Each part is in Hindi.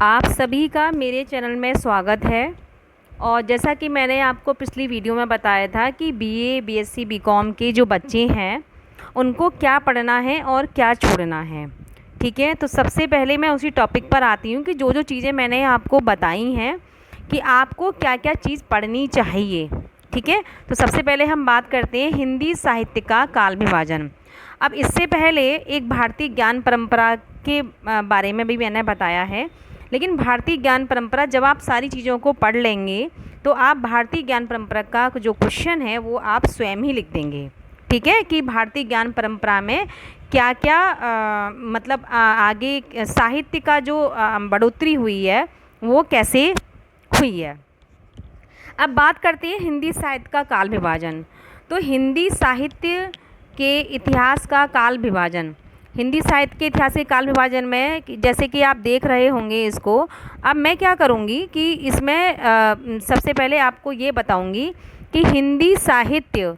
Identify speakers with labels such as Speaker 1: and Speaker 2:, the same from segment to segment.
Speaker 1: आप सभी का मेरे चैनल में स्वागत है। और जैसा कि मैंने आपको पिछली वीडियो में बताया था कि बीए, बीएससी, बीकॉम के जो बच्चे हैं उनको क्या पढ़ना है और क्या छोड़ना है। ठीक है, तो सबसे पहले मैं उसी टॉपिक पर आती हूँ कि जो जो चीज़ें मैंने आपको बताई हैं कि आपको क्या क्या चीज़ पढ़नी चाहिए। ठीक है, तो सबसे पहले हम बात करते हैं हिंदी साहित्य का काल विभाजन। अब इससे पहले एक भारतीय ज्ञान परंपरा के बारे में भी मैंने बताया है, लेकिन भारतीय ज्ञान परंपरा जब आप सारी चीज़ों को पढ़ लेंगे तो आप भारतीय ज्ञान परंपरा का जो क्वेश्चन है वो आप स्वयं ही लिख देंगे। ठीक है, कि भारतीय ज्ञान परंपरा में क्या क्या मतलब आगे साहित्य का जो बढ़ोतरी हुई है वो कैसे हुई है। अब बात करते हैं हिंदी साहित्य का काल विभाजन। तो हिंदी साहित्य के इतिहास का काल विभाजन, हिंदी साहित्य के इतिहास के काल विभाजन में जैसे कि आप देख रहे होंगे इसको, अब मैं क्या करूँगी कि इसमें सबसे पहले आपको ये बताऊँगी कि हिंदी साहित्य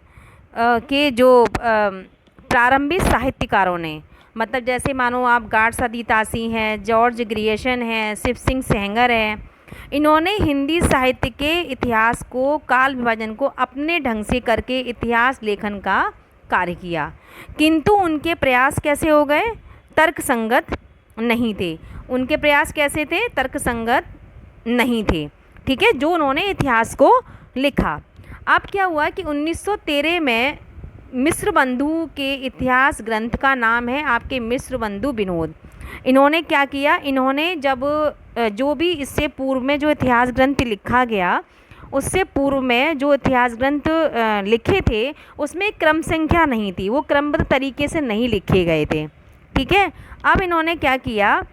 Speaker 1: के जो प्रारंभिक साहित्यकारों ने, मतलब जैसे मानो आप गार्ड सदीतासी हैं, जॉर्ज ग्रियर्सन हैं, शिव सिंह सेंगर हैं, इन्होंने हिंदी साहित्य के इतिहास को, काल विभाजन को अपने ढंग से करके इतिहास लेखन का कार्य किया, किंतु उनके प्रयास कैसे हो गए? तर्कसंगत नहीं थे। उनके प्रयास कैसे थे? तर्कसंगत नहीं थे। ठीक है, जो उन्होंने इतिहास को लिखा। अब क्या हुआ कि 1913 में मिश्र बंधु के इतिहास ग्रंथ का नाम है आपके मिश्र बंधु विनोद। इन्होंने क्या किया? इन्होंने जब जो भी इससे पूर्व में जो इतिहास ग्रंथ लिखा गया, उससे पूर्व में जो इतिहास ग्रंथ लिखे थे उसमें क्रम संख्या नहीं थी, वो क्रमबद्ध तरीके से नहीं लिखे गए थे। ठीक है, अब इन्होंने क्या किया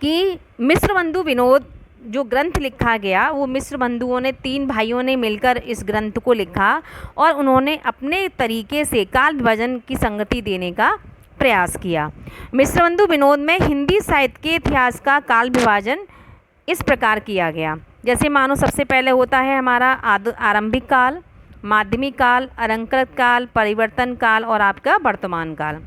Speaker 1: कि मिश्र बंधु विनोद जो ग्रंथ लिखा गया, वो मिश्र बंधुओं ने, 3 भाइयों ने मिलकर इस ग्रंथ को लिखा और उन्होंने अपने तरीके से काल विभाजन की संगति देने का प्रयास किया। मिश्र बंधु विनोद में हिंदी साहित्य के इतिहास का काल विभाजन इस प्रकार किया गया। जैसे मानो सबसे पहले होता है हमारा आरंभिक काल, माध्यमिक काल, अलंकृत काल, परिवर्तन काल और आपका वर्तमान काल।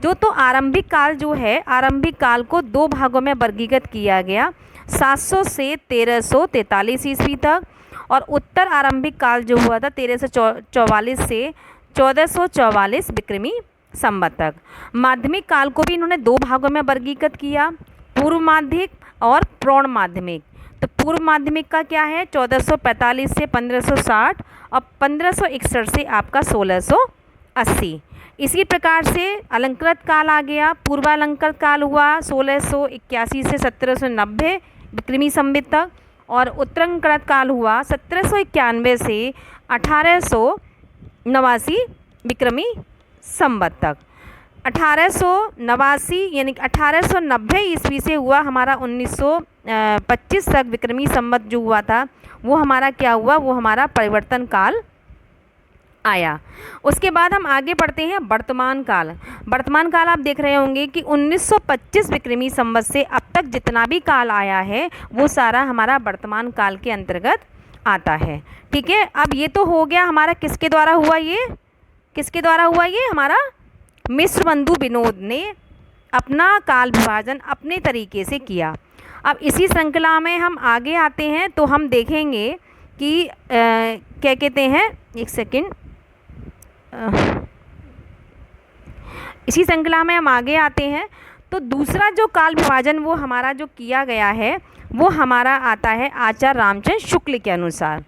Speaker 1: तो आरंभिक काल जो है, आरंभिक काल को 2 भागों में वर्गीकृत किया गया, 700 से 1343 ईस्वी तक, और उत्तर आरंभिक काल जो हुआ था 1344 से 1444 विक्रमी संवत तक। माध्यमिक काल को भी इन्होंने 2 भागों में वर्गीकृत किया, पूर्व माध्यमिक और प्रौढ़ माध्यमिक। तो पूर्व माध्यमिक का क्या है? 1445 से 1560 और 1561 से आपका 1680। इसी प्रकार से अलंकृत काल आ गया। पूर्वालंकृत काल हुआ 1681 से 1790 विक्रमी संवत तक, और उत्तरालंकृत काल हुआ 1791 से 1889 विक्रमी संवत तक। 1889 यानी कि 1890 ईस्वी से हुआ हमारा 1925 तक विक्रमी संवत जो हुआ था, वो हमारा क्या हुआ? वो हमारा परिवर्तन काल आया। उसके बाद हम आगे बढ़ते हैं वर्तमान काल। वर्तमान काल आप देख रहे होंगे कि 1925 विक्रमी संवत से अब तक जितना भी काल आया है वो सारा हमारा वर्तमान काल के अंतर्गत आता है। ठीक है, अब ये तो हो गया हमारा किसके द्वारा हुआ? ये किसके द्वारा हुआ? ये हमारा मिश्र बंधु विनोद ने अपना काल विभाजन अपने तरीके से किया। अब इसी श्रृंखला में हम आगे आते हैं तो हम देखेंगे कि क्या कहते हैं, एक सेकंड, इसी श्रृंखला में हम आगे आते हैं तो दूसरा जो काल विभाजन वो हमारा जो किया गया है वो हमारा आता है आचार्य रामचंद्र शुक्ल के अनुसार।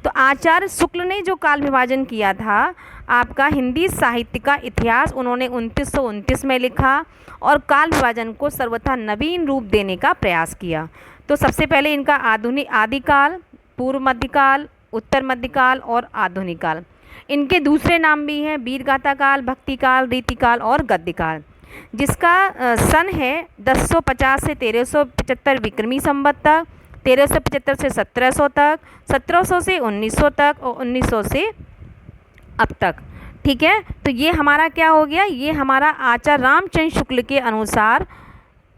Speaker 1: तो आचार्य शुक्ल ने जो काल विभाजन किया था आपका हिंदी साहित्य का इतिहास, उन्होंने 1929 में लिखा और काल विभाजन को सर्वथा नवीन रूप देने का प्रयास किया। तो सबसे पहले इनका आधुनिक आदिकाल, पूर्व मध्यकाल, उत्तर मध्यकाल और आधुनिक काल। इनके दूसरे नाम भी हैं वीरगाथा काल, भक्ति काल, रीतिकाल और गद्य काल, जिसका सन है 1050 से 1375 विक्रमी संवत तक, 1375 से 1700 तक, 1700 से 1900 तक और 1900 से अब तक। ठीक है, तो ये हमारा क्या हो गया? ये हमारा आचार्य रामचंद्र शुक्ल के अनुसार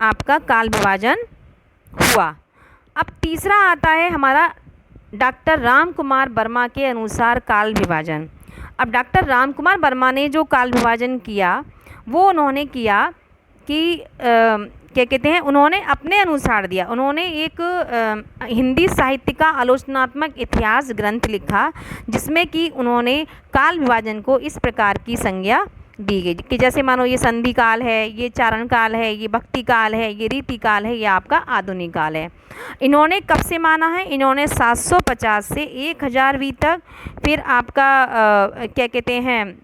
Speaker 1: आपका काल विभाजन हुआ। अब तीसरा आता है हमारा डॉक्टर राम कुमार वर्मा के अनुसार काल विभाजन। अब डॉक्टर राम कुमार वर्मा ने जो काल विभाजन किया वो उन्होंने किया कि क्या कहते हैं, उन्होंने अपने अनुसार दिया। उन्होंने एक हिंदी साहित्य का आलोचनात्मक इतिहास ग्रंथ लिखा, जिसमें कि उन्होंने काल विभाजन को इस प्रकार की संज्ञा दी गई कि जैसे मानो ये संधि काल है, ये चारण काल है, ये भक्ति काल है, ये रीति काल है, ये आपका आधुनिक काल है। इन्होंने कब से माना है? इन्होंने 750 से 1000वीं तक, फिर आपका क्या कहते हैं,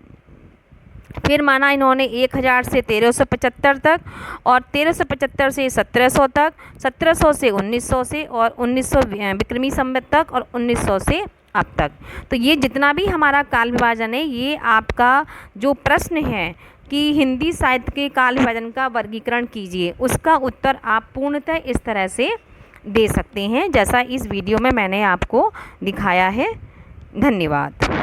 Speaker 1: फिर माना इन्होंने 1000 से 1375 तक, और 1375 से 1700 तक, 1700 से 1900 से, और 1900 विक्रमी संवत तक, और 1900 से अब तक। तो ये जितना भी हमारा काल विभाजन है, ये आपका जो प्रश्न है कि हिंदी साहित्य के काल विभाजन का वर्गीकरण कीजिए, उसका उत्तर आप पूर्णतः इस तरह से दे सकते हैं, जैसा इस वीडियो में मैंने आपको दिखाया है। धन्यवाद।